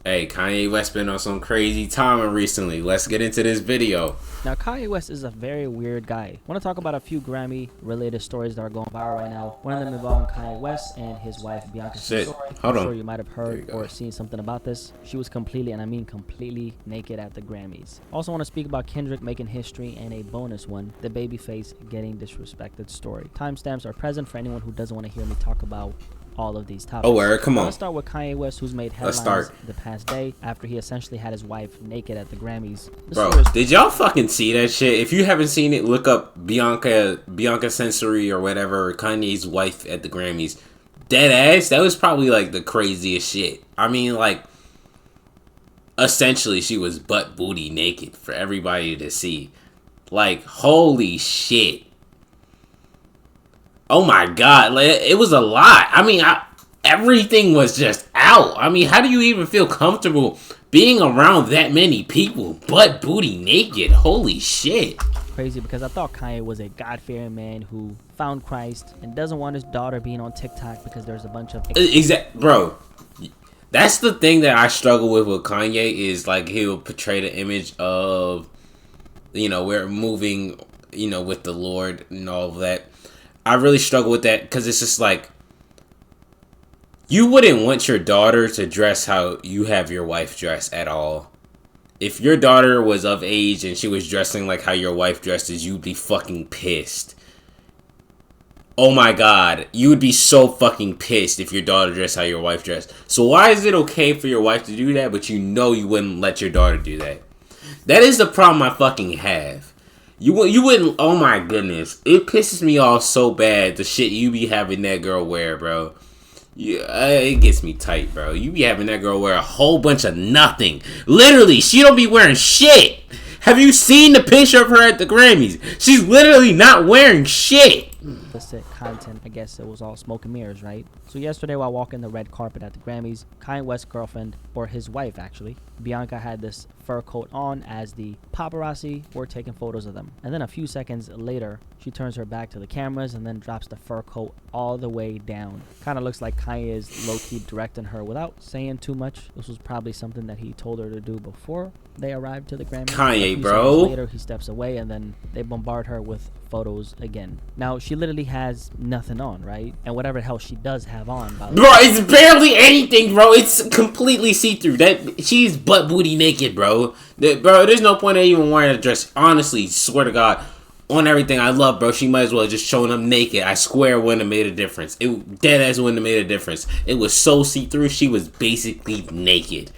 Hey, Kanye West been on some crazy timing recently. Let's get into this video. Now, Kanye West is a very weird guy. I want to talk about a few Grammy-related stories that are going viral right now. One of them involving Kanye West and his wife, Bianca Shit. Censori. Hold I'm on. sure you might have There you heard go. or seen something about this. She was completely, and I mean completely, naked at the Grammys. Also want to speak about Kendrick making history and a bonus one, the babyface getting disrespected story. Timestamps are present for anyone who doesn't want to hear me talk about all of these topics. Oh, word. Come on. Let's start with Kanye West, who's made Let's headlines start. the past day after he essentially had his wife naked at the Grammys. Bro, did y'all fucking see that shit? If you haven't seen it, look up Bianca Censori or whatever, Kanye's wife at the Grammys. Dead ass. That was probably like the craziest shit. I mean, like, essentially she was butt booty naked for everybody to see. Like, holy shit. Oh my god, like, it was a lot. I mean, everything was just out. I mean, how do you even feel comfortable being around that many people, butt booty naked? Holy shit. Crazy because I thought Kanye was a God-fearing man who found Christ and doesn't want his daughter being on TikTok because there's a bunch of Bro, that's the thing that I struggle with Kanye is like he'll portray the image of, you know, we're moving, you know, with the Lord and all of that. I really struggle with that because it's just like, you wouldn't want your daughter to dress how you have your wife dress at all. If your daughter was of age and she was dressing like how your wife dresses, you'd be fucking pissed. Oh my god, you would be so fucking pissed if your daughter dressed how your wife dressed. So why is it okay for your wife to do that, but you know you wouldn't let your daughter do that? That is the problem I fucking have. You wouldn't. Oh my goodness, it pisses me off so bad. The shit you be having that girl wear, bro. Yeah, it gets me tight, bro. You be having that girl wear a whole bunch of nothing. Literally, she don't be wearing shit. Have you seen the picture of her at the Grammys? She's literally not wearing shit. illicit content. I guess it was all smoke and mirrors, right? So yesterday while walking the red carpet at the Grammys, Kanye West's girlfriend, or his wife actually, Bianca, had this fur coat on as the paparazzi were taking photos of them. And then a few seconds later, she turns her back to the cameras and then drops the fur coat all the way down. Kind of looks like Kanye is low-key directing her without saying too much. This was probably something that he told her to do before they arrived to the Grammys. Kanye, bro. Later, he steps away and then they bombard her with photos again. Now, she literally has nothing on, right? And whatever the hell she does have on, by the Bro, it's barely anything, bro. It's completely see-through. That she's butt booty naked, bro. Bro, there's no point in even wearing a dress. Honestly, swear to God, on everything I love, bro, she might as well just showing up naked. I swear it wouldn't have made a difference. It dead ass wouldn't have made a difference. It was so see-through. She was basically naked.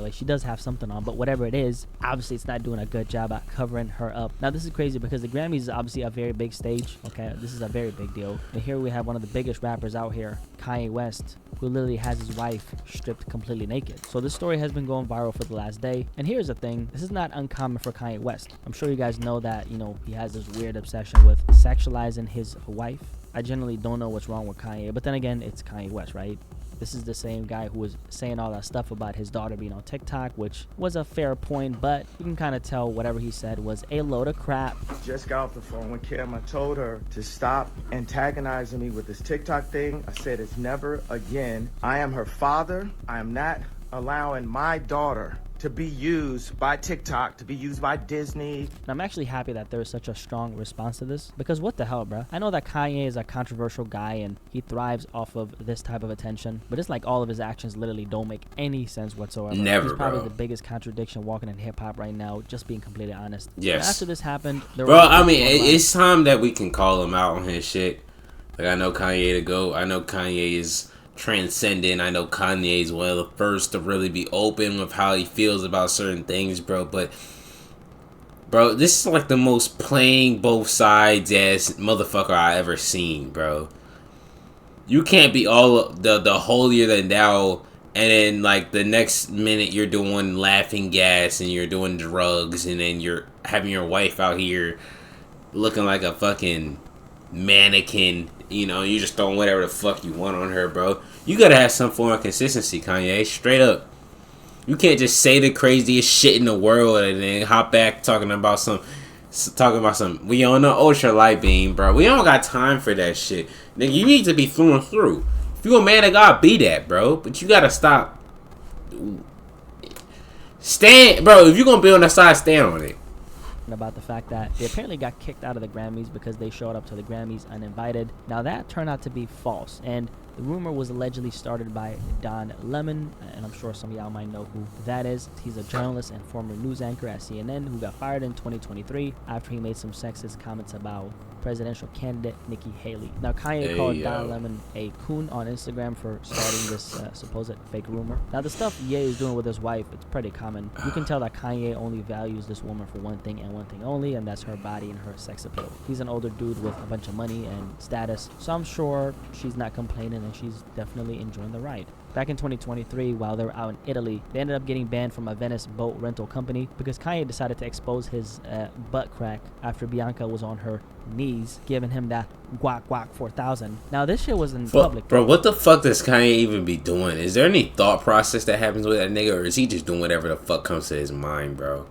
like she does have something on, but whatever it is, obviously it's not doing a good job at covering her up. Now this is crazy because the Grammys is obviously a very big stage. Okay, this is a very big deal. And here we have one of the biggest rappers out here, Kanye West, who literally has his wife stripped completely naked. So this story has been going viral for the last day. And here's the thing, this is not uncommon for Kanye West. I'm sure you guys know that, you know, he has this weird obsession with sexualizing his wife. I generally don't know what's wrong with Kanye, but then again, it's Kanye West, right? This is the same guy who was saying all that stuff about his daughter being on TikTok, which was a fair point, but you can kind of tell whatever he said was a load of crap. Just got off the phone with Kim. I told her to stop antagonizing me with this TikTok thing. I said it's never again. I am her father. I am not allowing my daughter to be used by TikTok, to be used by Disney. And I'm actually happy that there is such a strong response to this, because what the hell, bro? I know that Kanye is a controversial guy and he thrives off of this type of attention, but it's like all of his actions literally don't make any sense whatsoever. Never, He's probably bro. the biggest contradiction walking in hip-hop right now, just being completely honest. Yes. So after this happened, there Bro, was I mean, it's time that we can call him out on his shit. Like, I know Kanye to go. I know Kanye is transcendent. I know Kanye is one of the first to really be open with how he feels about certain things, bro. But, bro, this is like the most playing both sides ass motherfucker I ever seen, bro. You can't be all the holier than thou, and then like the next minute you're doing laughing gas and you're doing drugs, and then you're having your wife out here looking like a fucking mannequin. You know, you just throwing whatever the fuck you want on her, bro. You gotta have some form of consistency, Kanye. Straight up. You can't just say the craziest shit in the world and then hop back talking about some we on the ultra light beam, bro. We don't got time for that shit. Nigga, you need to be through and through. If you a man of God, be that, bro. But you gotta stop stand, bro. If you're gonna be on that side, stand on it. About the fact that they apparently got kicked out of the Grammys because they showed up to the Grammys uninvited. Now that turned out to be false, and the rumor was allegedly started by Don Lemon, and I'm sure some of y'all might know who that is. He's a journalist and former news anchor at CNN who got fired in 2023 after he made some sexist comments about presidential candidate Nikki Haley. Now Kanye called Don Lemon a coon on Instagram for starting this supposed fake rumor. Now the stuff Ye is doing with his wife, it's pretty common. You can tell that Kanye only values this woman for one thing and one thing only, and that's her body and her sex appeal. He's an older dude with a bunch of money and status, so I'm sure she's not complaining and she's definitely enjoying the ride. Back in 2023, while they were out in Italy, they ended up getting banned from a Venice boat rental company because Kanye decided to expose his butt crack after Bianca was on her knees, giving him that guac guac 4000. Now this shit was in public. Bro, what the fuck does Kanye even be doing? Is there any thought process that happens with that nigga, or is he just doing whatever the fuck comes to his mind, bro?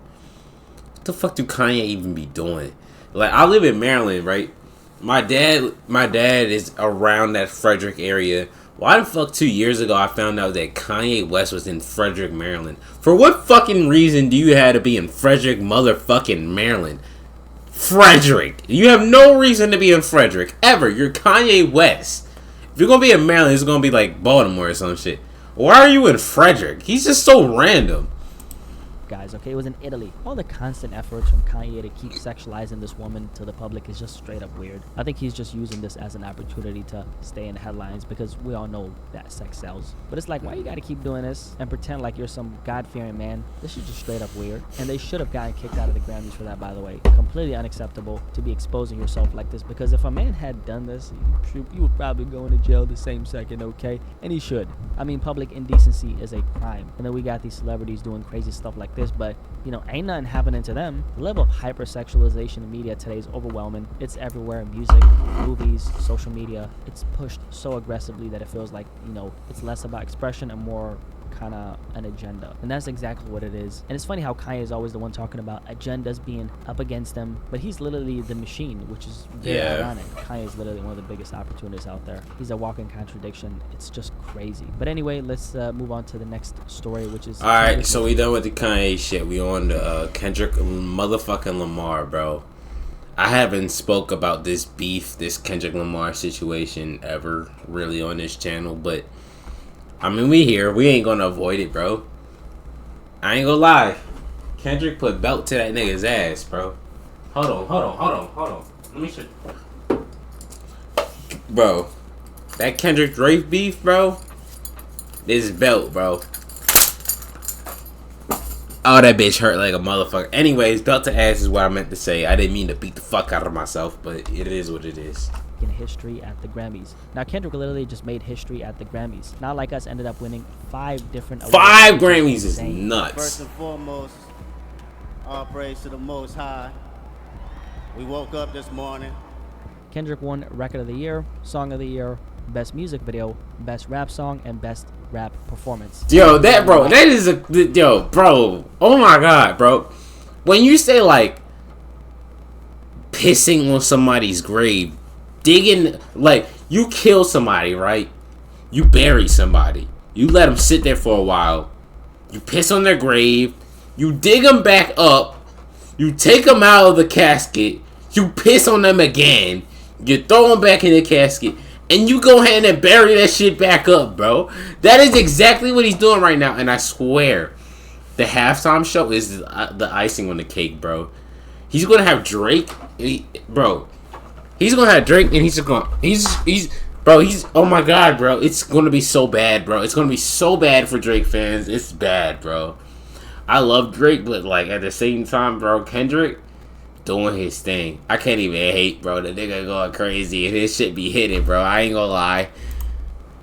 What the fuck do Kanye even be doing? Like, I live in Maryland, right? My dad is around that Frederick area. Why the fuck 2 years ago I found out that Kanye West was in Frederick, Maryland? For what fucking reason do you have to be in Frederick, motherfucking Maryland? Frederick. You have no reason to be in Frederick, ever. You're Kanye West. If you're gonna be in Maryland, it's gonna be like Baltimore or some shit. Why are you in Frederick? He's just so random. Guys, okay, it was in Italy. All the constant efforts from Kanye to keep sexualizing this woman to the public is just straight up weird. I think he's just using this as an opportunity to stay in the headlines because we all know that sex sells. But it's like, why you gotta keep doing this and pretend like you're some God-fearing man? This is just straight up weird. And they should have gotten kicked out of the Grammys for that, by the way. Completely unacceptable to be exposing yourself like this, because if a man had done this, you would probably go into jail the same second, okay? And he should. I mean, public indecency is a crime. And then we got these celebrities doing crazy stuff like this, but you know, ain't nothing happening to them. The level of hypersexualization in media today is overwhelming. It's everywhere: music, movies, social media. It's pushed so aggressively that it feels like, you know, it's less about expression and more kind of an agenda. And that's exactly what it is. And it's funny how Kanye is always the one talking about agendas being up against them, but he's literally the machine, which is very ironic. Kanye is literally one of the biggest opportunists out there. He's a walking contradiction. It's just crazy. But anyway, let's move on to the next story, which is... Alright, so we done with the Kanye shit. We on the Kendrick motherfucking Lamar, bro. I haven't spoke about this beef, this Kendrick Lamar situation ever really on this channel, but I mean, we here. We ain't gonna avoid it, bro. I ain't gonna lie. Kendrick put belt to that nigga's ass, bro. Hold on. Let me show you. Bro, that Kendrick Drake beef, bro. This belt, bro. Oh, that bitch hurt like a motherfucker. Anyways, belt to ass is what I meant to say. I didn't mean to beat the fuck out of myself, but it is what it is. In history at the Grammys. Now Kendrick literally just made history at the Grammys. Not like us, ended up winning 5 different awards. 5 Grammys is nuts. First and foremost, all praise to the Most High. We woke up this morning. Kendrick won Record of the Year, Song of the Year, Best Music Video, Best Rap Song, and Best Rap Performance. Yo, that is a bro. Oh my god, bro. When you say like pissing on somebody's grave, digging, like, you kill somebody, right? You bury somebody. You let them sit there for a while. You piss on their grave. You dig them back up. You take them out of the casket. You piss on them again. You throw them back in the casket. And you go ahead and bury that shit back up, bro. That is exactly what he's doing right now. And I swear, the halftime show is the icing on the cake, bro. He's going to have Drake. Bro. He's gonna have Drake, and he's oh my god, bro, it's gonna be so bad, bro. It's gonna be so bad for Drake fans. It's bad, bro. I love Drake, but like at the same time, bro, Kendrick doing his thing. I can't even hate, bro. The nigga going crazy, and his shit be hitting, bro. I ain't gonna lie.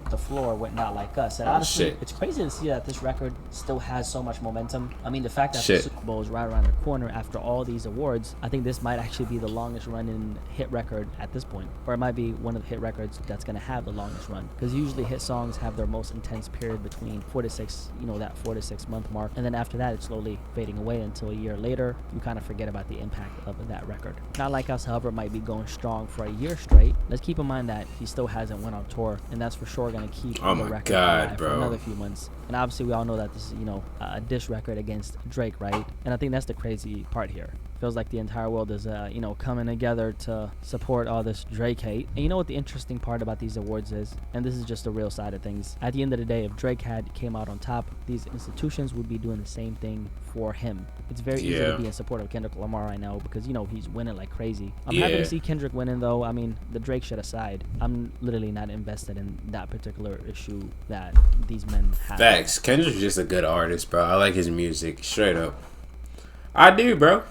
The floor went not like us. And honestly, it's crazy to see that this record still has so much momentum. I mean, the fact that the Super Bowl is right around the corner after all these awards, I think this might actually be the longest running hit record at this point. Or it might be one of the hit records that's going to have the longest run. Because usually hit songs have their most intense period between 4 to 6, you know, that 4 to 6 month mark. And then after that, it's slowly fading away until a year later, you kind of forget about the impact of that record. Not like us, however, might be going strong for a year straight. Let's keep in mind that he still hasn't went on tour, and that's for sure going going to keep Oh the my record God, alive bro. for another few months. And obviously, we all know that this is, a diss record against Drake, right? And I think that's the crazy part here. Feels like the entire world is, coming together to support all this Drake hate. And you know what the interesting part about these awards is? And this is just the real side of things. At the end of the day, if Drake had came out on top, these institutions would be doing the same thing for him. It's very easy to be in support of Kendrick Lamar right now because, he's winning like crazy. I'm happy to see Kendrick winning, though. I mean, the Drake shit aside, I'm literally not invested in that particular issue that these men have. Facts. Kendrick's just a good artist, bro. I like his music. Straight up. I do, bro.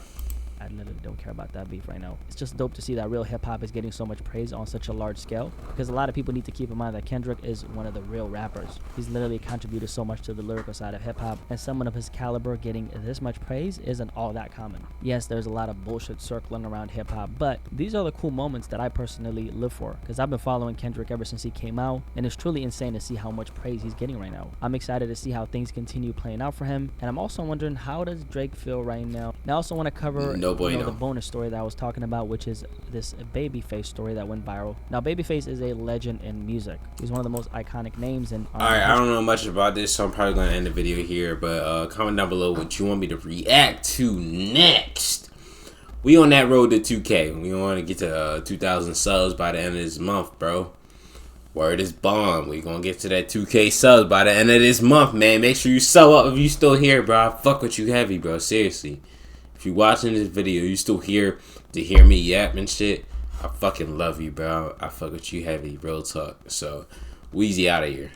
I literally don't care about that beef right now. It's just dope to see that real hip-hop is getting so much praise on such a large scale, because a lot of people need to keep in mind that Kendrick is one of the real rappers. He's literally contributed so much to the lyrical side of hip-hop, and someone of his caliber getting this much praise isn't all that common. Yes, there's a lot of bullshit circling around hip-hop, but these are the cool moments that I personally live for, because I've been following Kendrick ever since he came out, and it's truly insane to see how much praise he's getting right now. I'm excited to see how things continue playing out for him, and I'm also wondering, how does Drake feel right now? And I also want to cover the bonus story that I was talking about, which is this Babyface story that went viral. Now, Babyface is a legend in music. He's one of the most iconic names in Alright, I don't know much about this, so I'm probably going to end the video here, but comment down below what you want me to react to next. We on that road to 2K. We want to get to 2,000 subs by the end of this month, bro. Word is bond. We gonna get to that 2K subs by the end of this month, man. Make sure you sub up if you still here, bro. I fuck with you heavy, bro. Seriously. If you watching this video, you still here to hear me yap and shit, I fucking love you, bro. I fuck with you heavy, real talk. So, Weezy out of here.